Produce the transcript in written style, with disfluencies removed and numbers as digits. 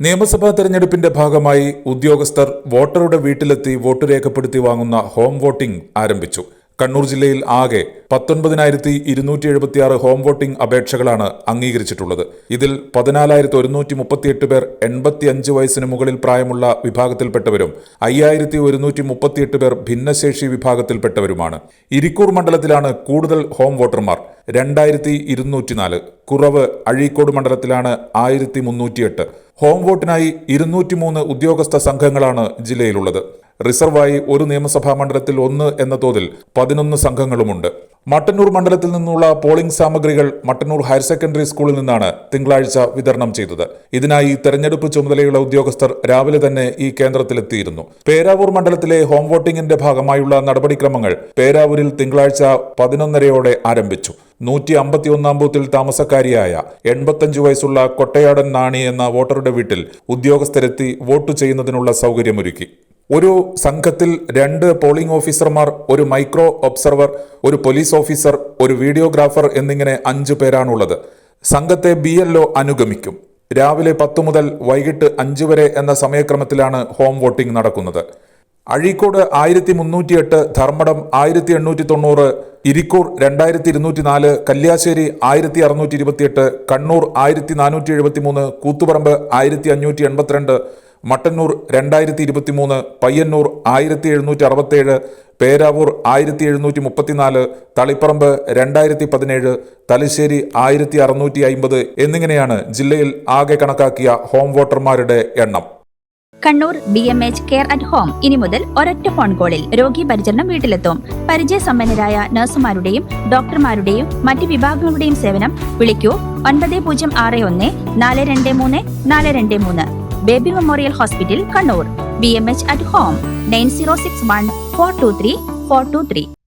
നിയമസഭാ തെരഞ്ഞെടുപ്പിന്റെ ഭാഗമായി ഉദ്യോഗസ്ഥർ വോട്ടറുടെ വീട്ടിലെത്തി വോട്ട് രേഖപ്പെടുത്തി വാങ്ങുന്ന ഹോം വോട്ടിംഗ് ആരംഭിച്ചു. കണ്ണൂർ ജില്ലയിൽ ആകെ 19,276 ഹോം വോട്ടിംഗ് അപേക്ഷകളാണ് അംഗീകരിച്ചിട്ടുള്ളത്. ഇതിൽ 14,138 പേർ 85 വയസ്സിന് മുകളിൽ പ്രായമുള്ള വിഭാഗത്തിൽപ്പെട്ടവരും 5,138 പേർ ഭിന്നശേഷി വിഭാഗത്തിൽപ്പെട്ടവരുമാണ്. ഇരിക്കൂർ മണ്ഡലത്തിലാണ് കൂടുതൽ ഹോം വോട്ടർമാർ 2,204. കുറവ് അഴീക്കോട് മണ്ഡലത്തിലാണ് 1,308. ഹോം വോട്ടിനായി 203 ഉദ്യോഗസ്ഥ സംഘങ്ങളാണ് ജില്ലയിലുള്ളത്. റിസർവായി ഒരു നിയമസഭാ മണ്ഡലത്തിൽ 1 എന്ന തോതിൽ 11 സംഘങ്ങളുമുണ്ട്. മട്ടന്നൂർ മണ്ഡലത്തിൽ നിന്നുള്ള പോളിംഗ് സാമഗ്രികൾ മട്ടന്നൂർ ഹയർ സെക്കൻഡറി സ്കൂളിൽ നിന്നാണ് തിങ്കളാഴ്ച വിതരണം ചെയ്തത്. ഇതിനായി തെരഞ്ഞെടുപ്പ് ചുമതലയുള്ള ഉദ്യോഗസ്ഥർ രാവിലെ തന്നെ ഈ കേന്ദ്രത്തിലെത്തിയിരുന്നു. പേരാവൂർ മണ്ഡലത്തിലെ ഹോം വോട്ടിംഗിന്റെ ഭാഗമായുള്ള നടപടിക്രമങ്ങൾ പേരാവൂരിൽ തിങ്കളാഴ്ച 11:30 ആരംഭിച്ചു. 151 ബൂത്തിൽ താമസക്കാരിയായ 85 വയസ്സുള്ള കൊട്ടയാടൻ നാണി എന്ന വോട്ടറുടെ വീട്ടിൽ ഉദ്യോഗസ്ഥരെത്തി വോട്ട് ചെയ്യുന്നതിനുള്ള സൗകര്യമൊരുക്കി. ഒരു സംഘത്തിൽ 2 പോളിംഗ് ഓഫീസർമാർ, ഒരു മൈക്രോ ഒബ്സർവർ, ഒരു പോലീസ് ഓഫീസർ, ഒരു വീഡിയോഗ്രാഫർ എന്നിങ്ങനെ 5 പേരാണുള്ളത്. സംഘത്തെ BLO അനുഗമിക്കും. രാവിലെ 10 മുതൽ വൈകിട്ട് 5 വരെ എന്ന സമയക്രമത്തിലാണ് ഹോം വോട്ടിംഗ് നടക്കുന്നത്. അഴീക്കോട് 1,308, ധർമ്മടം 1,890, ഇരിക്കൂർ 2,204, കല്യാശ്ശേരി 1,628, കണ്ണൂർ 1,473, കൂത്തുപറമ്പ് 1,582, മട്ടന്നൂർ 2,023, പയ്യന്നൂർ 1,767, പേരാവൂർ 1,734, തളിപ്പറമ്പ് 2,017, തലശ്ശേരി 1,650 എന്നിങ്ങനെയാണ് ജില്ലയിൽ ആകെ കണക്കാക്കിയ ഹോം വോട്ടർമാരുടെ എണ്ണം. Kannur BMH care at home ഇനി മുതൽ ഒരൊറ്റ ഫോൺ കോളിൽ രോഗി പരിചരണം വീട്ടിലെത്തും. പരിചയസമ്പന്നരായ നഴ്സുമാരുടെയും ഡോക്ടർമാരുടെയും മറ്റ് വിഭാഗങ്ങളുടെയും സേവനം വിളിക്കൂ 9061 423 423. Baby memorial hospital, Kannur. BMH at home 9061 423 423.